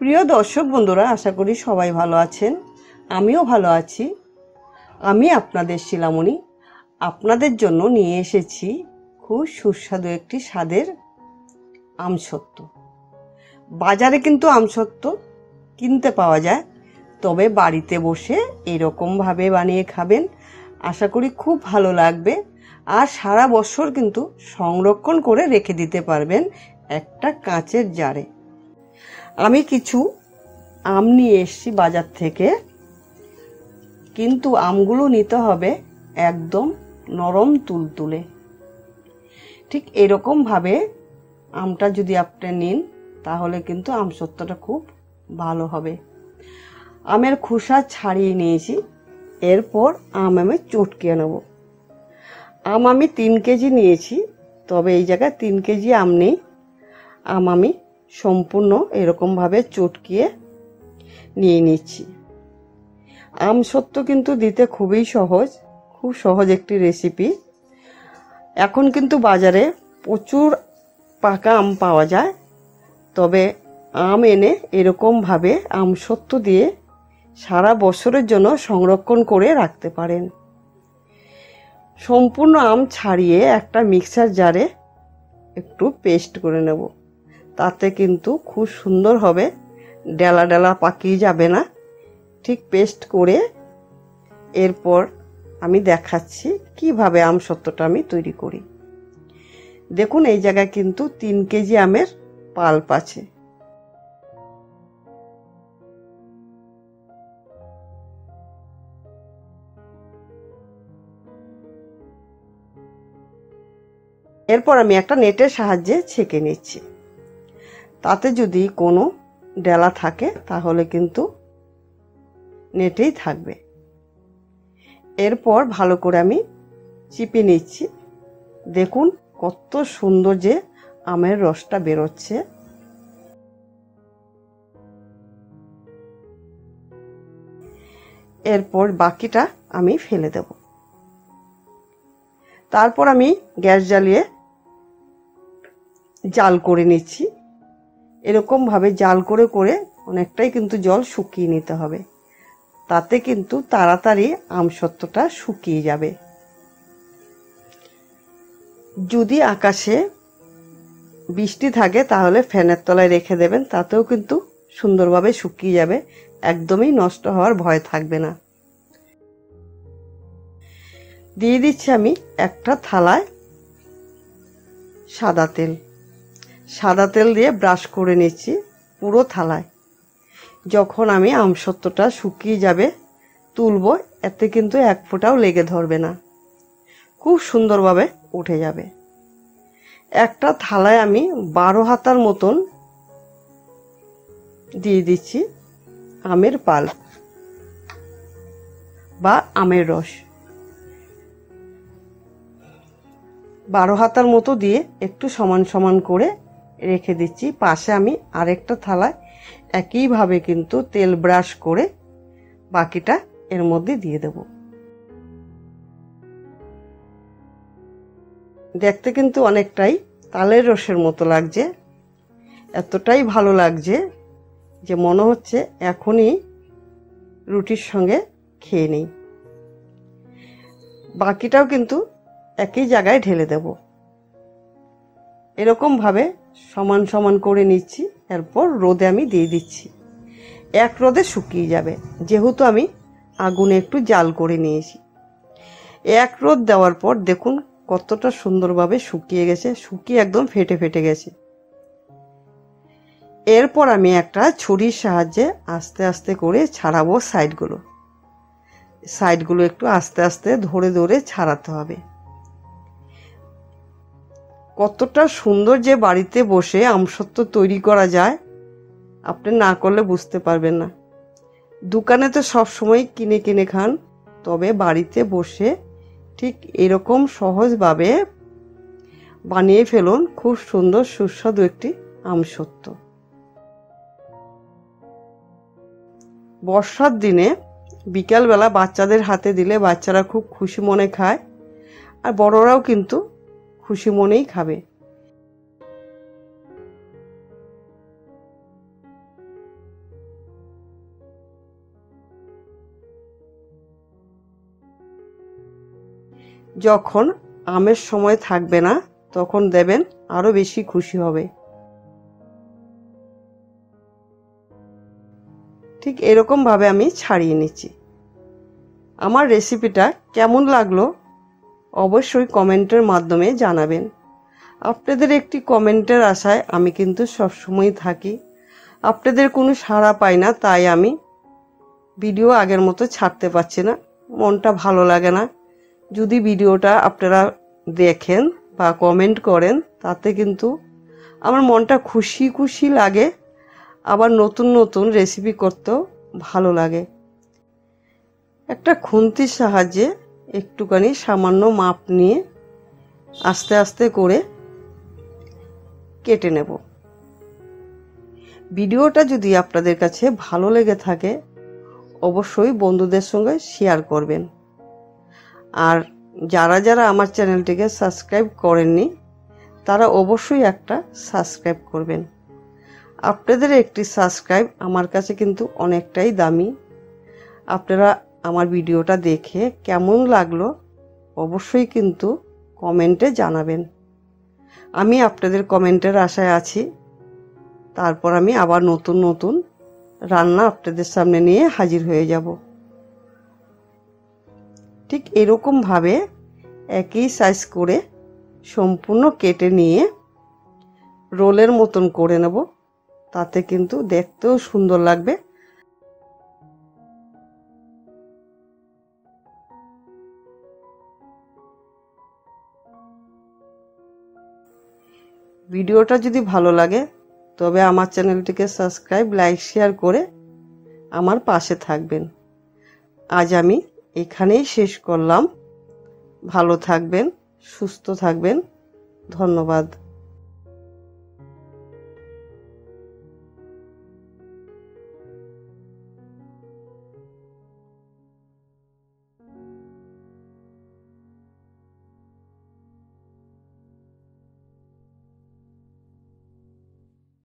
প্রিয় দর্শক বন্ধুরা, আশা করি সবাই ভালো আছেন। আমিও ভালো আছি। আমি আপনাদের শিলামণি আপনাদের জন্য নিয়ে এসেছি খুব সুস্বাদু একটি স্বাদের আমসত্ত্ব। বাজারে কিন্তু আমসত্ত্ব কিনতে পাওয়া যায়, তবে বাড়িতে বসে এরকমভাবে বানিয়ে খাবেন, আশা করি খুব ভালো লাগবে। আর সারা বছর কিন্তু সংরক্ষণ করে রেখে দিতে পারবেন একটা কাঁচের জারে। আমি কিছু আম নিয়ে এসেছি বাজার থেকে, কিন্তু আমগুলো নিতে হবে একদম নরম তুলতুলে। ঠিক এরকমভাবে আমটা যদি আপনি নিন তাহলে কিন্তু আমসত্ত্বটা খুব ভালো হবে। আমের খোসা ছাড়িয়ে নিয়েছি, এরপর আমি চটকিয়ে নেব। আমি 3 কেজি নিয়েছি, তবে এই জায়গায় 3 কেজি আম নেই। আমি সম্পূর্ণ এরকমভাবে চটকিয়ে নিয়ে নিচ্ছি। আমসত্ত্ব কিন্তু দিতে খুবই সহজ, খুব সহজ একটি রেসিপি। এখন কিন্তু বাজারে প্রচুর পাকা আম পাওয়া যায়, তবে আম এনে এরকমভাবে আমসত্ত্ব দিয়ে সারা বছরের জন্য সংরক্ষণ করে রাখতে পারেন। সম্পূর্ণ আম ছাড়িয়ে একটা মিক্সার জারে একটু পেস্ট করে নেব, তাতে কিন্তু খুব সুন্দর হবে, ডেলা ডেলা পাকিয়ে যাবে না। ঠিক পেস্ট করে এরপর আমি দেখাচ্ছি কিভাবে আমসত্ত্বটা আমি তৈরি করি। দেখুন, এই জায়গায় কিন্তু 3 কেজি আমের পাল্প আছে। এরপর আমি একটা নেটের সাহায্যে ছেঁকে নিচ্ছি। তাতে যদি কোনো ডেলা থাকে তাহলে কিন্তু নেটেই থাকবে। এরপর ভালো করে আমি চিপে নিচ্ছি। দেখুন কত সুন্দর যে আমের রসটা বেরোচ্ছে। এরপর বাকিটা আমি ফেলে দেব। তারপর আমি গ্যাস জ্বালিয়ে জাল করে নিচ্ছি। এরকমভাবে জাল করে করে অনেকটাই কিন্তু জল শুকিয়ে নিতে হবে, তাতে কিন্তু তাড়াতাড়ি আমসত্ত্বটা শুকিয়ে যাবে। যদি আকাশে বৃষ্টি থাকে তাহলে ফ্যানের তলায় রেখে দেবেন, তাতেও কিন্তু সুন্দরভাবে শুকিয়ে যাবে, একদমই নষ্ট হওয়ার ভয় থাকবে না। দিয়ে দিচ্ছি আমি একটা থালায় সাদা তেল দিয়ে ব্রাশ করে নিচ্ছি পুরো থালায়। যখন আমি আমসত্ত্বটা শুকিয়ে যাবে তুলব, এতে কিন্তু এক ফোঁটাও লেগে ধরবে না, খুব সুন্দরভাবে উঠে যাবে। একটা থালায় আমি 12 হাতার মতন দিয়ে দিচ্ছি আমের পাল্প বা আমের রস। 12 হাতার মতো দিয়ে একটু সমান সমান করে রেখে দিচ্ছি। পাশে আমি আরেকটা থালায় একইভাবে কিন্তু তেল ব্রাশ করে বাকিটা এর মধ্যে দিয়ে দেব। দেখতে কিন্তু অনেকটাই তালের রসের মতো লাগছে, এতটাই ভালো লাগছে যে মনে হচ্ছে এখনই রুটির সঙ্গে খেয়ে নেই। বাকিটাও কিন্তু একই জায়গায় ঢেলে দেব। এরকমভাবে সমান সমান করে নিচ্ছি। এরপর রোদে আমি দিয়ে দিচ্ছি, এক রোদে শুকিয়ে যাবে, যেহেতু আমি আগুনে একটু জাল করে নিয়েছি। এক রোদ দেওয়ার পর দেখুন কতটা সুন্দরভাবে শুকিয়ে গেছে, শুকিয়ে একদম ফেটে ফেটে গেছে। এরপর আমি একটা ছুরির সাহায্যে আস্তে আস্তে করে ছাড়াবো সাইডগুলো একটু আস্তে আস্তে ধরে ধরে ছাড়াতে হবে। কতটা সুন্দর যে বাড়িতে বসে আমসত্ত্ব তৈরি করা যায়, আপনি না করলে বুঝতে পারবেন না। দোকানে তো সবসময় কিনে কিনে খান, তবে বাড়িতে বসে ঠিক এরকম সহজভাবে বানিয়ে ফেলুন খুব সুন্দর সুস্বাদু একটি আমসত্ত্ব। বর্ষার দিনে বিকালবেলা বাচ্চাদের হাতে দিলে বাচ্চারা খুব খুশি মনে খায়, আর বড়রাও কিন্তু খুশি মনেই খাবে। যখন আমের সময় থাকবে না তখন দেবেন, আরও বেশি খুশি হবে। ঠিক এরকমভাবে আমি ছাড়িয়ে নিচ্ছি। আমার রেসিপিটা কেমন লাগলো অবশ্যই কমেন্টের মাধ্যমে জানাবেন। আপনাদের একটি কমেন্টের আশায় আমি কিন্তু সবসময় থাকি। আপনাদের কোনো সাড়া পাই না, তাই আমি ভিডিও আগের মতো ছাড়তে পারছি না, মনটা ভালো লাগে না। যদি ভিডিওটা আপনারা দেখেন বা কমেন্ট করেন তাতে কিন্তু আমার মনটা খুশি খুশি লাগে, আবার নতুন নতুন রেসিপি করতেও ভালো লাগে। একটা খুন্তির সাহায্যে একটুখানি সামান্য মাপ নিয়ে আস্তে আস্তে করে কেটে নেব। ভিডিওটা যদি আপনাদের কাছে ভালো লেগে থাকে অবশ্যই বন্ধুদের সঙ্গে শেয়ার করবেন। আর যারা যারা আমার চ্যানেলটিকে সাবস্ক্রাইব করেননি তারা অবশ্যই একটা সাবস্ক্রাইব করবেন। আপনাদের একটি সাবস্ক্রাইব আমার কাছে কিন্তু অনেকটাই দামি। আপনারা আমার ভিডিওটা দেখে কেমন লাগলো অবশ্যই কিন্তু কমেন্টে জানাবেন। আমি আপনাদের কমেন্টের আশায় আছি। তারপর আমি আবার নতুন নতুন রান্না আপনাদের সামনে নিয়ে হাজির হয়ে যাব। ঠিক এরকমভাবে একই সাইজ করে সম্পূর্ণ কেটে নিয়ে রোলের মতন করে নেব, তাতে কিন্তু দেখতেও সুন্দর লাগবে। ভিডিওটা যদি ভালো লাগে তবে আমার চ্যানেলটিকে সাবস্ক্রাইব, লাইক, শেয়ার করে আমার পাশে থাকবেন। আজ আমি এখানেই শেষ করলাম। ভালো থাকবেন, সুস্থ থাকবেন। ধন্যবাদ।